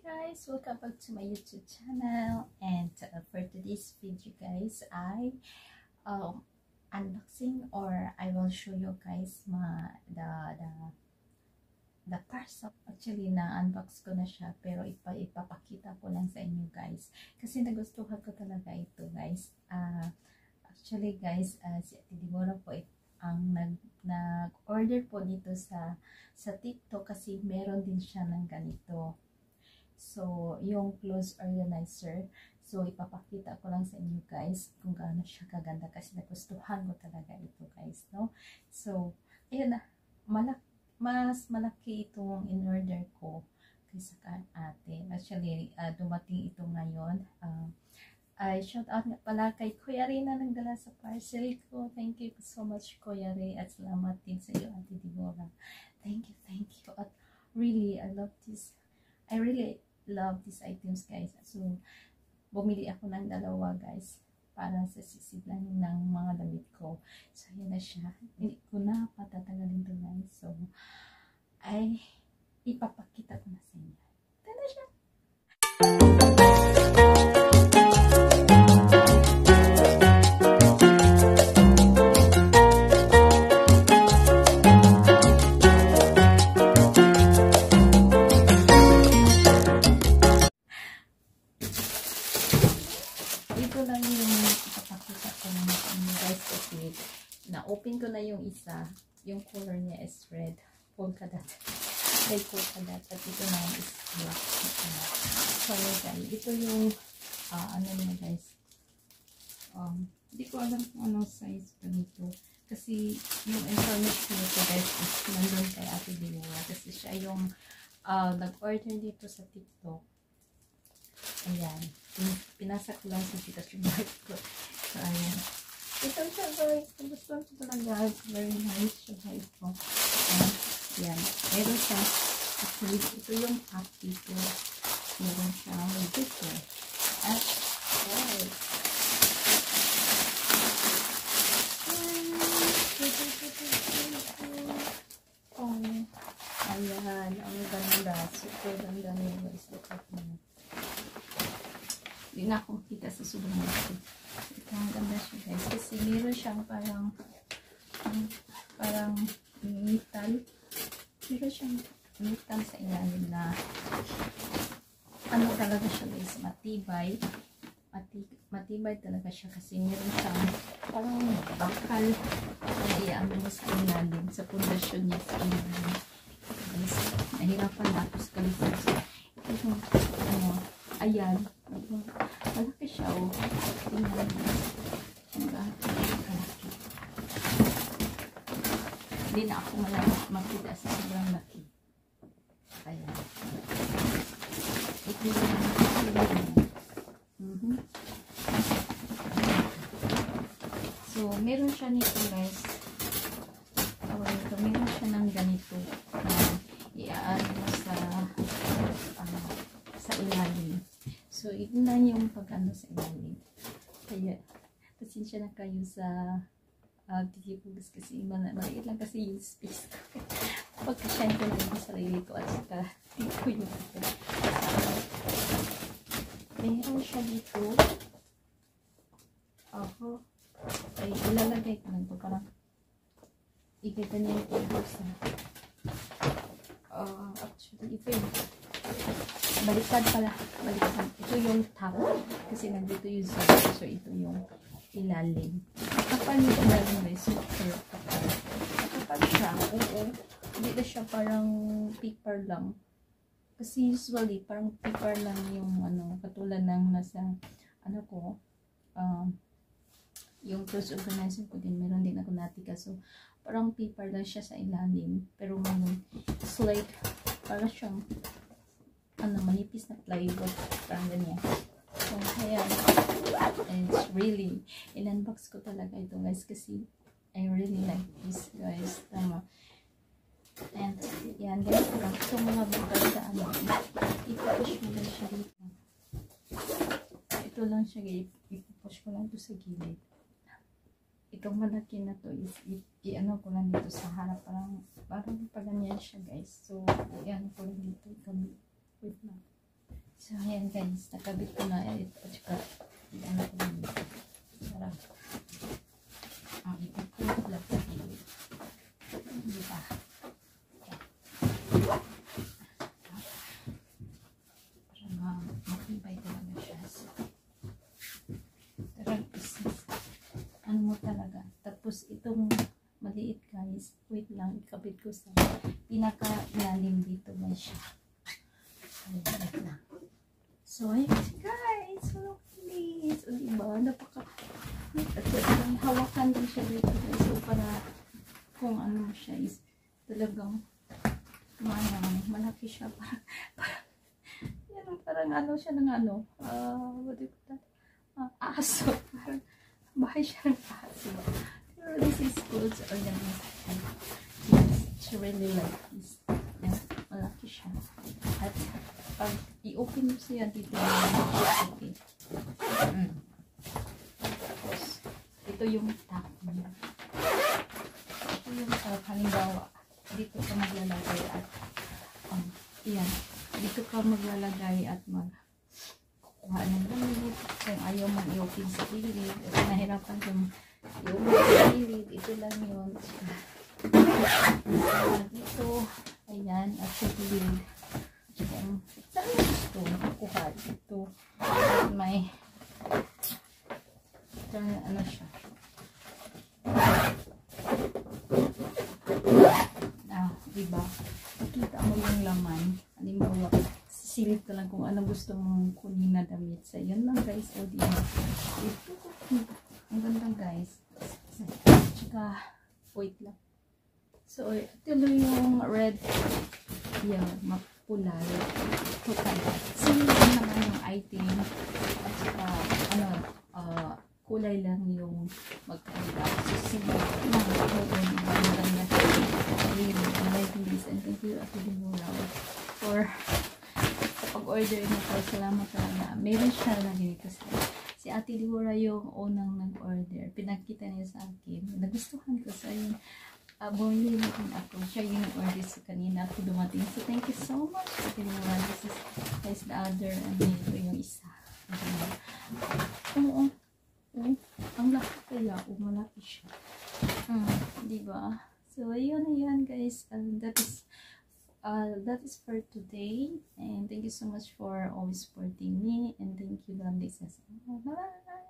guys, welcome back to my YouTube channel. And for today's video guys, I unboxing, or I will show you guys the parcel. Actually na unbox ko na siya, pero ipapakita ko lang sa inyo guys kasi nagustuhan ko talaga ito guys. Actually guys, si Ate Dimora po ang nag-order po dito sa TikTok kasi meron din siya ng ganito. So, yung clothes organizer. So, ipapakita ko lang sa inyo guys kung gaano siya kaganda kasi nagustuhan ko talaga ito guys, no? So, ayun na. Mas malaki itong in-order ko kaysa ate. Actually, dumating ito ngayon. I shout out nga pala kay Kuya Ray na nagdala sa parcel ko. Thank you so much Kuya Ray, at salamat din sa iyo Ate Dimora. Thank you. At really, I really love these items guys. So, bumili ako ng dalawa guys para sa sisidlan ng mga damit ko. So, yun na siya. Hindi ko na patatagalin to guys. So, ay ipapakita ko na sa inyo. Ito na siya. Ito lang yung ipapakita ko na sa inyo guys kasi na-open ko na yung isa. Yung color niya is red. Polka dot. Red polka dot. At ito na is black. So guys, ito yung ano niya guys. Hindi ko alam kung anong size pa nito. Kasi yung information nito guys is nandun kay Ate Dimora. Kasi siya yung nag-order dito sa TikTok. Ayan. Pinasa ko lang sa titas yung bag ko. So, ayan. Ito siya guys. Gusto ko talaga. Very nice siya guys. Ayan. Meron siya. Actually, ito yung pack dito. Meron siya dito. At, guys. Ayan. Ang ganda. Super ganda niya guys. Look at me. Hindi na akong kita sa sobrang laki. Ito ang ganda siya guys. Kasi meron siyang parang metal. Meron siyang metal sa ilalim na ano talaga siya guys. Matibay. Matibay talaga siya kasi meron siyang parang bakal na iaan mo sa ilalim. Sa pundasyon niya sa ilalim. Guys, nahirapan na ako sa kalipas. Ito yung ayan. Malaki siya o. Tingnan mo. Ang malaki. Hindi na ako makita sa sobrang laki. Ayan. Ito yung So, meron siya nito guys. Meron siya ng ganito. Iaan mo sa ilalim. So, ito na yung pag-ano sa ilalim. Kaya, pasensya na kayo sa video ko kasi maliit lang kasi yung space ko. Pagka-shine ko lang yung sarili ko at saka dito yung ito. Mayroon siya dito. Ay, ilalagay ko lang ito. Parang ikita niya yung ito sa actually, ito yung baliktad pala. Baliktad. Ito yung top. Kasi nandito yung side. So, ito yung ilalim. Kapal yung ilalim guys. Super kapal. Kapal siya. Oo. Hindi na siya parang paper lang. Kasi usually, parang paper lang yung katulad ng nasa, yung clothes organizer ko din. Meron din ako natika. So, parang paper lang siya sa ilalim. Pero ngayon, it's like, parang siyang manipis na plywood. Parang ganyan. So, ayan. It's really, in-unbox ko talaga ito guys kasi I really like this guys. Tama. And, yan guys. Itong mga bukas sa ipupush mo lang siya dito. Ito lang siya guys. Ipupush ko lang ito sa gilid. Itong malaki na to is i-ano ko lang dito sa harap. Parang paganyan siya guys. So, yan ko lang dito. Wait na. So, ayan guys, nakabit ko na ito. At saka, ano ko din ito. Sarap. Ang ipipulot lang sa gilid. Di ba? Parang matibay talaga siya. Parang ano mo talaga. Tapos itong maliit guys, wait lang, ikabit ko sa pinaka-ilalim dito na siya. Wait lang. So, ayun guys. So, please. O, diba? Napaka... At hawakan din siya dito guys. So, para kung ano siya is talagang malaki siya. Parang ano siya ng ano. What do you call that? Aso. Parang bahay siya ng aso. Pero this is good sa organization. It's really like this. Yan, malaki siya. At pag i-open mo siya dito, okay. Tapos, ito yung top niya. Ito yung halimbawa, dito ka maglalagay at yan, dito ka maglalagay at kukuha ng lamit. Kung ayaw mong i-open sa gilid, at nahirapan kung i-open sa gilid, ito lang yun. Dito, ayan, at sa gilid. Saan gusto makukuha dito? May ano siya. Diba? Nakita mo yung laman. Halimbawa, sisilip ka lang kung ano gusto mong kunin na damit. So, yun lang guys. O, diba? Ito. Ang ganda guys. Tsaka, wait lang. So, ito lang yung red. Yan, mapulay. Ito kaya. Sino naman yung item. At saka, ano, kulay lang yung magkaiba. So, sino lang ako yung maganda. I like this. And thank you, Ate Dimura, for pag-order nito. Salamat talaga. Meron siya lagi kasi si Ate Dimura yung unang nag-order. Pinakita niya sa akin. Nagustuhan ko sa yun. Bumili natin ako. Siya yung nag-order sa kanina. Ako dumating. So, thank you so much. Ate Dimura. This is the other. And ito yung isa. Oo. Ang laki kaya. Malaki siya. Diba? So, ayun guys. That is for today. And thank you so much for always supporting me. And thank you, God bless us. Bye!